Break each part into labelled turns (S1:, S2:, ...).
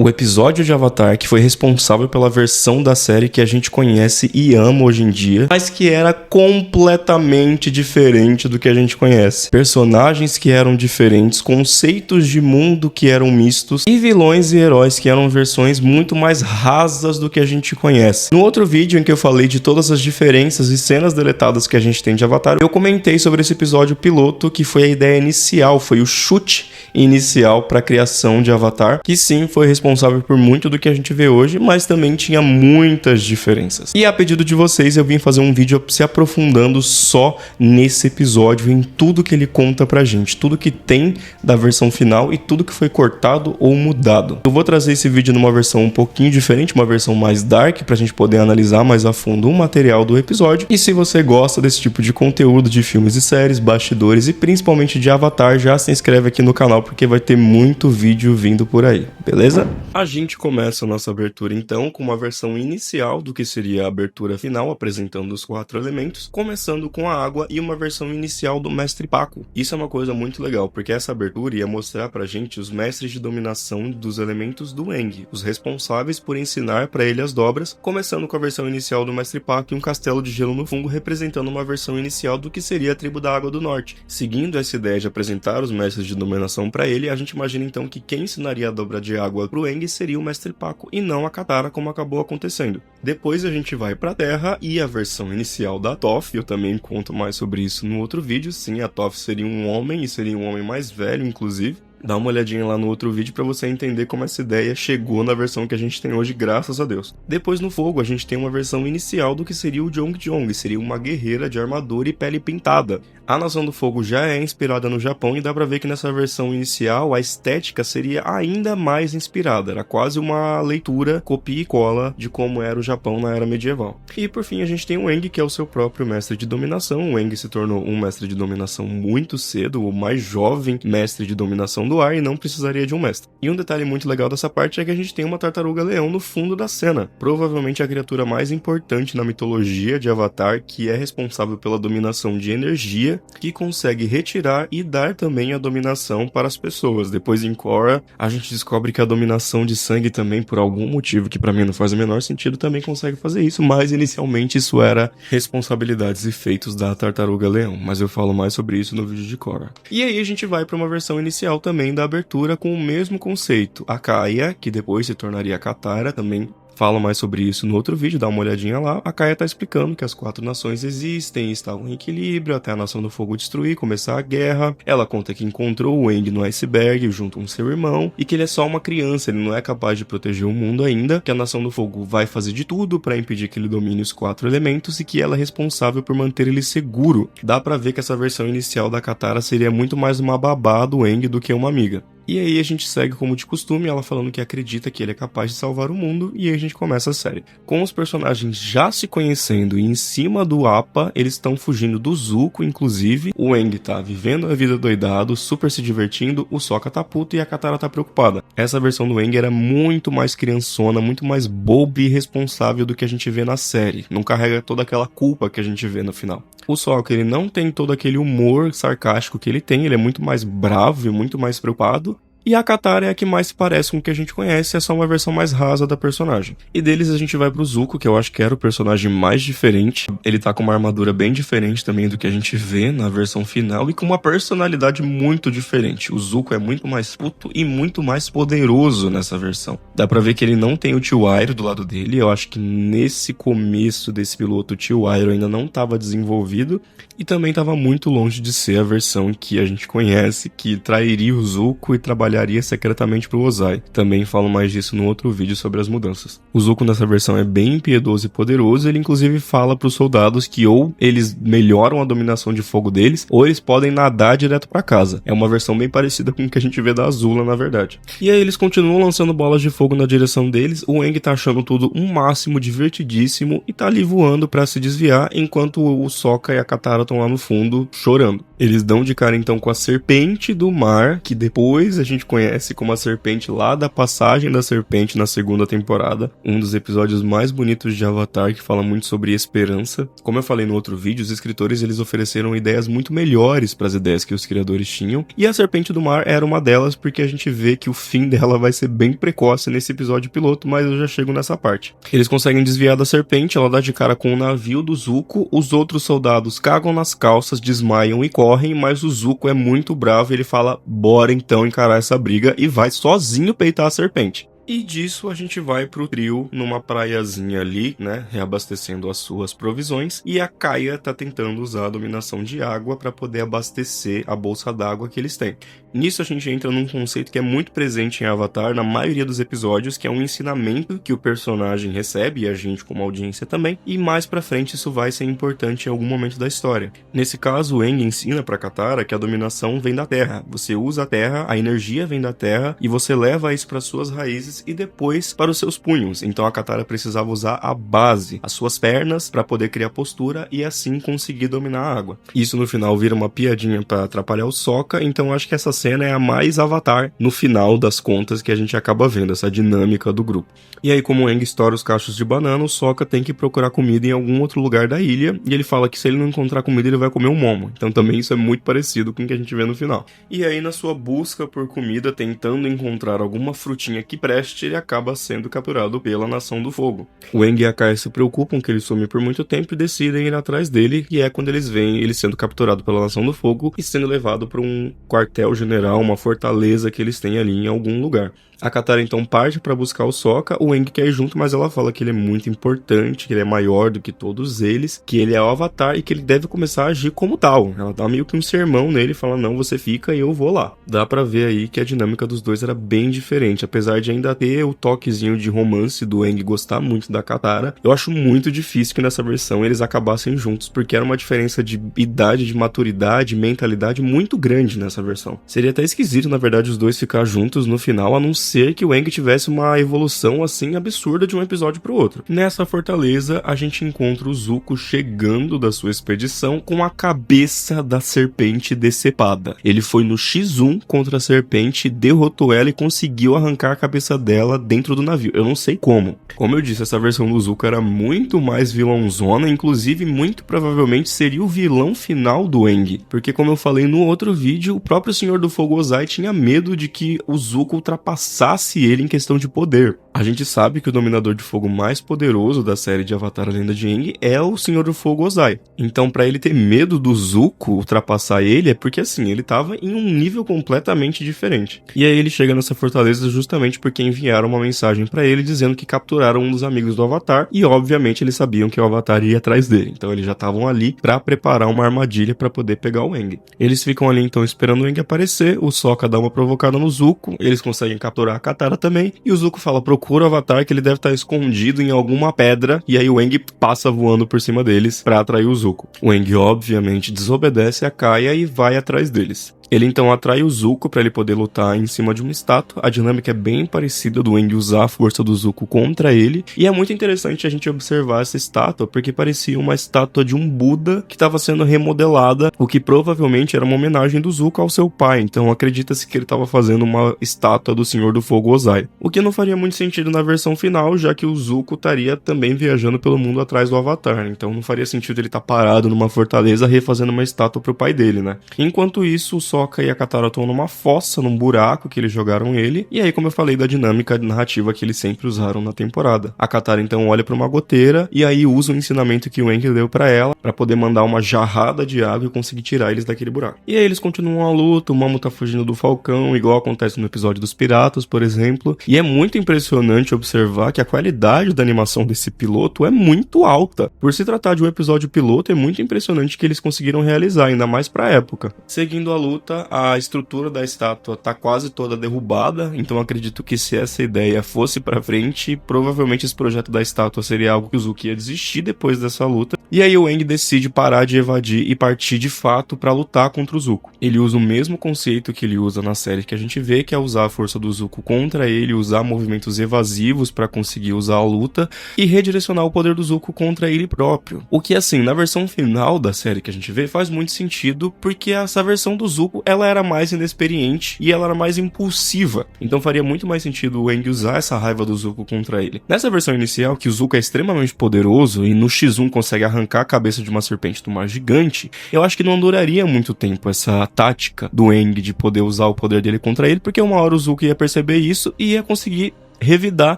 S1: O episódio de Avatar que foi responsável pela versão da série que a gente conhece e ama hoje em dia, mas que era completamente diferente do que a gente conhece. Personagens que eram diferentes, conceitos de mundo que eram mistos e vilões e heróis que eram versões muito mais rasas do que a gente conhece. No outro vídeo em que eu falei de todas as diferenças e cenas deletadas que a gente tem de Avatar, eu comentei sobre esse episódio piloto que foi a ideia inicial, foi o chute inicial para a criação de Avatar, que sim, foi responsável por muito do que a gente vê hoje, mas também tinha muitas diferenças. E a pedido de vocês, eu vim fazer um vídeo se aprofundando só nesse episódio, em tudo que ele conta pra gente, tudo que tem da versão final e tudo que foi cortado ou mudado. Eu vou trazer esse vídeo numa versão um pouquinho diferente, uma versão mais dark, pra gente poder analisar mais a fundo o material do episódio. E se você gosta desse tipo de conteúdo de filmes e séries, bastidores e principalmente de Avatar, já se inscreve aqui no canal porque vai ter muito vídeo vindo por aí, beleza? A gente começa a nossa abertura então com uma versão inicial do que seria a abertura final, apresentando os 4 elementos, começando com a água e uma versão inicial do Mestre Paco. Isso é uma coisa muito legal, porque essa abertura ia mostrar pra gente os mestres de dominação dos elementos do Aang, os responsáveis por ensinar pra ele as dobras, começando com a versão inicial do Mestre Paco e um castelo de gelo no fundo, representando uma versão inicial do que seria a tribo da Água do Norte. Seguindo essa ideia de apresentar os mestres de dominação pra ele, a gente imagina então que quem ensinaria a dobra de água pro Aang seria o Mestre Paco e não a Katara, como acabou acontecendo. Depois a gente vai pra Terra e a versão inicial da Toph, eu também conto mais sobre isso no outro vídeo. Sim, a Toph seria um homem e seria um homem mais velho, inclusive. Dá uma olhadinha lá no outro vídeo pra você entender como essa ideia chegou na versão que a gente tem hoje, graças a Deus. Depois no fogo a gente tem uma versão inicial do que seria o Jong Jong, seria uma guerreira de armadura e pele pintada. A Nação do Fogo já é inspirada no Japão e dá pra ver que nessa versão inicial a estética seria ainda mais inspirada, era quase uma leitura, copia e cola de como era o Japão na era medieval. E por fim a gente tem o Aang, que é o seu próprio mestre de dominação. O Aang se tornou um mestre de dominação muito cedo, o mais jovem mestre de dominação do ar e não precisaria de um mestre. E um detalhe muito legal dessa parte é que a gente tem uma tartaruga-leão no fundo da cena, provavelmente a criatura mais importante na mitologia de Avatar, que é responsável pela dominação de energia, que consegue retirar e dar também a dominação para as pessoas. Depois em Korra, a gente descobre que a dominação de sangue também, por algum motivo que pra mim não faz o menor sentido, também consegue fazer isso, mas inicialmente isso era responsabilidades e feitos da tartaruga-leão, mas eu falo mais sobre isso no vídeo de Korra. E aí a gente vai para uma versão inicial também da abertura com o mesmo conceito. A Kaia, que depois se tornaria a Katara, também falo mais sobre isso no outro vídeo, dá uma olhadinha lá. A Kaia tá explicando que as 4 nações existem e estavam em equilíbrio até a Nação do Fogo destruir, começar a guerra. Ela conta que encontrou o Aang no iceberg junto com seu irmão e que ele é só uma criança, ele não é capaz de proteger o mundo ainda, que a Nação do Fogo vai fazer de tudo para impedir que ele domine os 4 elementos e que ela é responsável por manter ele seguro. Dá pra ver que essa versão inicial da Katara seria muito mais uma babá do Aang do que uma amiga. E aí a gente segue como de costume, ela falando que acredita que ele é capaz de salvar o mundo, e aí a gente começa a série. Com os personagens já se conhecendo e em cima do Appa, eles estão fugindo do Zuko, inclusive. O Aang tá vivendo a vida doidado, super se divertindo, o Sokka tá puto e a Katara tá preocupada. Essa versão do Aang era muito mais criançona, muito mais boba e irresponsável do que a gente vê na série. Não carrega toda aquela culpa que a gente vê no final. O Sokka, ele não tem todo aquele humor sarcástico que ele tem, ele é muito mais bravo e muito mais preocupado. E a Katara é a que mais se parece com o que a gente conhece, é só uma versão mais rasa da personagem. E deles a gente vai pro Zuko, que eu acho que era o personagem mais diferente. Ele tá com uma armadura bem diferente também do que a gente vê na versão final e com uma personalidade muito diferente. O Zuko é muito mais puto e muito mais poderoso nessa versão. Dá pra ver que ele não tem o tio Iroh do lado dele. Eu acho que nesse começo desse piloto o tio Iroh ainda não estava desenvolvido e também estava muito longe de ser a versão que a gente conhece, que trairia o Zuko e trabalharia secretamente pro Ozai. Também falo mais disso no outro vídeo sobre as mudanças. O Zuko nessa versão é bem impiedoso e poderoso, ele inclusive fala pros soldados que ou eles melhoram a dominação de fogo deles, ou eles podem nadar direto pra casa. É uma versão bem parecida com o que a gente vê da Azula, na verdade. E aí eles continuam lançando bolas de fogo na direção deles, o Aang tá achando tudo um máximo divertidíssimo e tá ali voando pra se desviar, enquanto o Sokka e a Katara estão lá no fundo chorando. Eles dão de cara então com a serpente do mar, que depois a gente conhece como a serpente lá da Passagem da Serpente na segunda temporada, um dos episódios mais bonitos de Avatar, que fala muito sobre esperança. Como eu falei no outro vídeo, os escritores eles ofereceram ideias muito melhores para as ideias que os criadores tinham, e a serpente do mar era uma delas, porque a gente vê que o fim dela vai ser bem precoce nesse episódio piloto, mas eu já chego nessa parte. Eles conseguem desviar da serpente, ela dá de cara com o navio do Zuko, os outros soldados cagam nas calças, desmaiam e correm, mas o Zuko é muito bravo e ele fala, bora então encarar essa briga, e vai sozinho peitar a serpente. E disso a gente vai pro trio numa praiazinha ali, né, reabastecendo as suas provisões, e a Kaia tá tentando usar a dominação de água para poder abastecer a bolsa d'água que eles têm. Nisso a gente entra num conceito que é muito presente em Avatar na maioria dos episódios, que é um ensinamento que o personagem recebe, e a gente como audiência também, e mais pra frente isso vai ser importante em algum momento da história. Nesse caso, o Aang ensina pra Katara que a dominação vem da terra. Você usa a terra, a energia vem da terra, e você leva isso para suas raízes e depois para os seus punhos. Então a Katara precisava usar a base, as suas pernas, para poder criar postura e assim conseguir dominar a água. Isso no final vira uma piadinha para atrapalhar o Sokka, então acho que essa cena é a mais Avatar no final das contas que a gente acaba vendo, essa dinâmica do grupo. E aí, como o Aang estoura os cachos de banana, o Sokka tem que procurar comida em algum outro lugar da ilha, e ele fala que se ele não encontrar comida ele vai comer um momo. Então também isso é muito parecido com o que a gente vê no final. E aí, na sua busca por comida, tentando encontrar alguma frutinha que preste, ele acaba sendo capturado pela Nação do Fogo. O Aang e a Kaia se preocupam que ele some por muito tempo e decidem ir atrás dele, e é quando eles veem ele sendo capturado pela Nação do Fogo e sendo levado para um quartel-general, uma fortaleza que eles têm ali em algum lugar. A Katara então parte para buscar o Sokka, o Aang quer ir junto, mas ela fala que ele é muito importante, que ele é maior do que todos eles, que ele é o Avatar e que ele deve começar a agir como tal. Ela dá meio que um sermão nele, fala, não, você fica e eu vou lá. Dá pra ver aí que a dinâmica dos dois era bem diferente, apesar de ainda ter o toquezinho de romance do Aang gostar muito da Katara, eu acho muito difícil que nessa versão eles acabassem juntos, porque era uma diferença de idade, de maturidade, mentalidade muito grande nessa versão. Seria até esquisito, na verdade, os dois ficar juntos no final, a não ser que o Aang tivesse uma evolução assim absurda de um episódio pro outro. Nessa fortaleza, a gente encontra o Zuko chegando da sua expedição com a cabeça da serpente decepada. Ele foi no X1 contra a serpente, derrotou ela e conseguiu arrancar a cabeça dela dentro do navio. Eu não sei como. Como eu disse, essa versão do Zuko era muito mais vilãozona, inclusive muito provavelmente seria o vilão final do Aang, porque como eu falei no outro vídeo, o próprio Senhor do Fogo Ozai tinha medo de que o Zuko ultrapassasse ele em questão de poder. A gente sabe que o Dominador de Fogo mais poderoso da série de Avatar A Lenda de Aang é o Senhor do Fogo Ozai. Então, pra ele ter medo do Zuko ultrapassar ele, é porque assim, ele tava em um nível completamente diferente. E aí ele chega nessa fortaleza justamente porque enviaram uma mensagem pra ele dizendo que capturaram um dos amigos do Avatar, e obviamente eles sabiam que o Avatar ia atrás dele. Então eles já estavam ali pra preparar uma armadilha pra poder pegar o Aang. Eles ficam ali então esperando o Aang aparecer, o Sokka dá uma provocada no Zuko, eles conseguem capturar a Katara também, e o Zuko fala, procura o Avatar que ele deve estar escondido em alguma pedra, e aí o Aang passa voando por cima deles pra atrair o Zuko. O Aang obviamente desobedece a Kaia e vai atrás deles. Ele então atrai o Zuko para ele poder lutar em cima de uma estátua. A dinâmica é bem parecida do Aang usar a força do Zuko contra ele. E é muito interessante a gente observar essa estátua, porque parecia uma estátua de um Buda que estava sendo remodelada, o que provavelmente era uma homenagem do Zuko ao seu pai. Então acredita-se que ele estava fazendo uma estátua do Senhor do Fogo Ozai. O que não faria muito sentido na versão final, já que o Zuko estaria também viajando pelo mundo atrás do Avatar. Então não faria sentido ele estar parado numa fortaleza refazendo uma estátua pro pai dele, né? Enquanto isso, o Sokka e a Katara estão numa fossa, num buraco que eles jogaram ele, e aí como eu falei da dinâmica narrativa que eles sempre usaram na temporada. A Katara então olha para uma goteira e aí usa o ensinamento que o Aang deu para ela, para poder mandar uma jarrada de água e conseguir tirar eles daquele buraco. E aí eles continuam a luta, o Momo tá fugindo do Falcão, igual acontece no episódio dos Piratas, por exemplo, e é muito impressionante observar que a qualidade da animação desse piloto é muito alta. Por se tratar de um episódio piloto, é muito impressionante que eles conseguiram realizar, ainda mais pra época. Seguindo a luta, a estrutura da estátua tá quase toda derrubada, então acredito que se essa ideia fosse pra frente, provavelmente esse projeto da estátua seria algo que o Zuko ia desistir depois dessa luta. E aí o Aang decide parar de evadir e partir de fato pra lutar contra o Zuko. Ele usa o mesmo conceito que ele usa na série que a gente vê, que é usar a força do Zuko Zuko contra ele, usar movimentos evasivos para conseguir usar a luta e redirecionar o poder do Zuko contra ele próprio. O que, assim, na versão final da série que a gente vê faz muito sentido, porque essa versão do Zuko, ela era mais inexperiente e ela era mais impulsiva. Então faria muito mais sentido o Aang usar essa raiva do Zuko contra ele. Nessa versão inicial, que o Zuko é extremamente poderoso e no X1 consegue arrancar a cabeça de uma serpente do mar gigante, eu acho que não duraria muito tempo essa tática do Aang de poder usar o poder dele contra ele, porque uma hora o Zuko ia perceber isso e ia conseguir revidar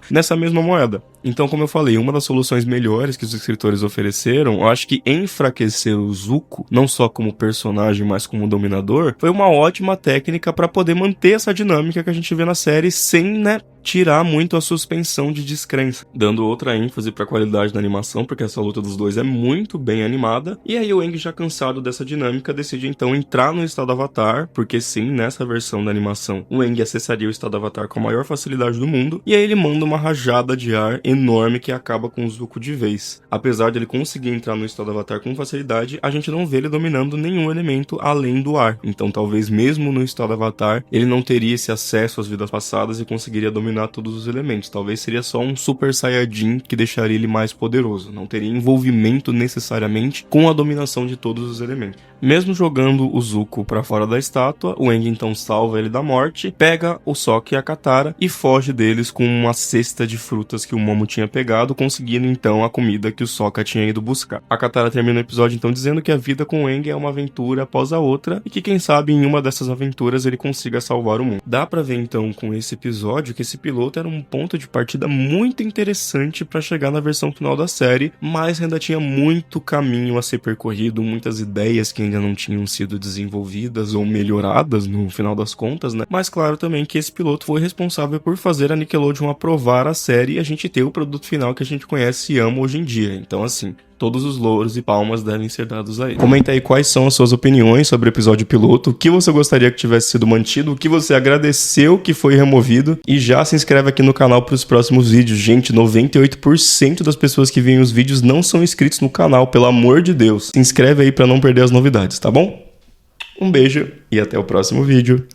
S1: nessa mesma moeda. Então, como eu falei, uma das soluções melhores que os escritores ofereceram, eu acho que enfraquecer o Zuko, não só como personagem, mas como dominador, foi uma ótima técnica para poder manter essa dinâmica que a gente vê na série sem, tirar muito a suspensão de descrença, dando outra ênfase para a qualidade da animação, porque essa luta dos dois é muito bem animada. E aí o Aang, já cansado dessa dinâmica, decide então entrar no estado Avatar, porque sim, nessa versão da animação, o Aang acessaria o estado Avatar com a maior facilidade do mundo, e aí ele manda uma rajada de ar enorme que acaba com o Zuko de vez. Apesar de ele conseguir entrar no estado Avatar com facilidade, a gente não vê ele dominando nenhum elemento além do ar. Então talvez mesmo no estado Avatar, ele não teria esse acesso às vidas passadas e conseguiria dominar todos os elementos. Talvez seria só um Super Saiyajin que deixaria ele mais poderoso. Não teria envolvimento necessariamente com a dominação de todos os elementos. Mesmo jogando o Zuko para fora da estátua, o Aang então salva ele da morte, pega o Sokka e a Katara e foge deles com uma cesta de frutas que o Momo tinha pegado, conseguindo então a comida que o Sokka tinha ido buscar. A Katara termina o episódio então dizendo que a vida com o Aang é uma aventura após a outra e que quem sabe em uma dessas aventuras ele consiga salvar o mundo. Dá pra ver então com esse episódio que esse piloto era um ponto de partida muito interessante para chegar na versão final da série, mas ainda tinha muito caminho a ser percorrido, muitas ideias que ainda não tinham sido desenvolvidas ou melhoradas no final das contas, Mas claro também que esse piloto foi responsável por fazer a Nickelodeon aprovar a série e a gente ter o produto final que a gente conhece e ama hoje em dia. Então assim, todos os louros e palmas devem ser dados a ele. Comenta aí quais são as suas opiniões sobre o episódio piloto, o que você gostaria que tivesse sido mantido, o que você agradeceu que foi removido, e já se inscreve aqui no canal para os próximos vídeos. Gente, 98% das pessoas que veem os vídeos não são inscritos no canal, pelo amor de Deus. Se inscreve aí para não perder as novidades, tá bom? Um beijo e até o próximo vídeo.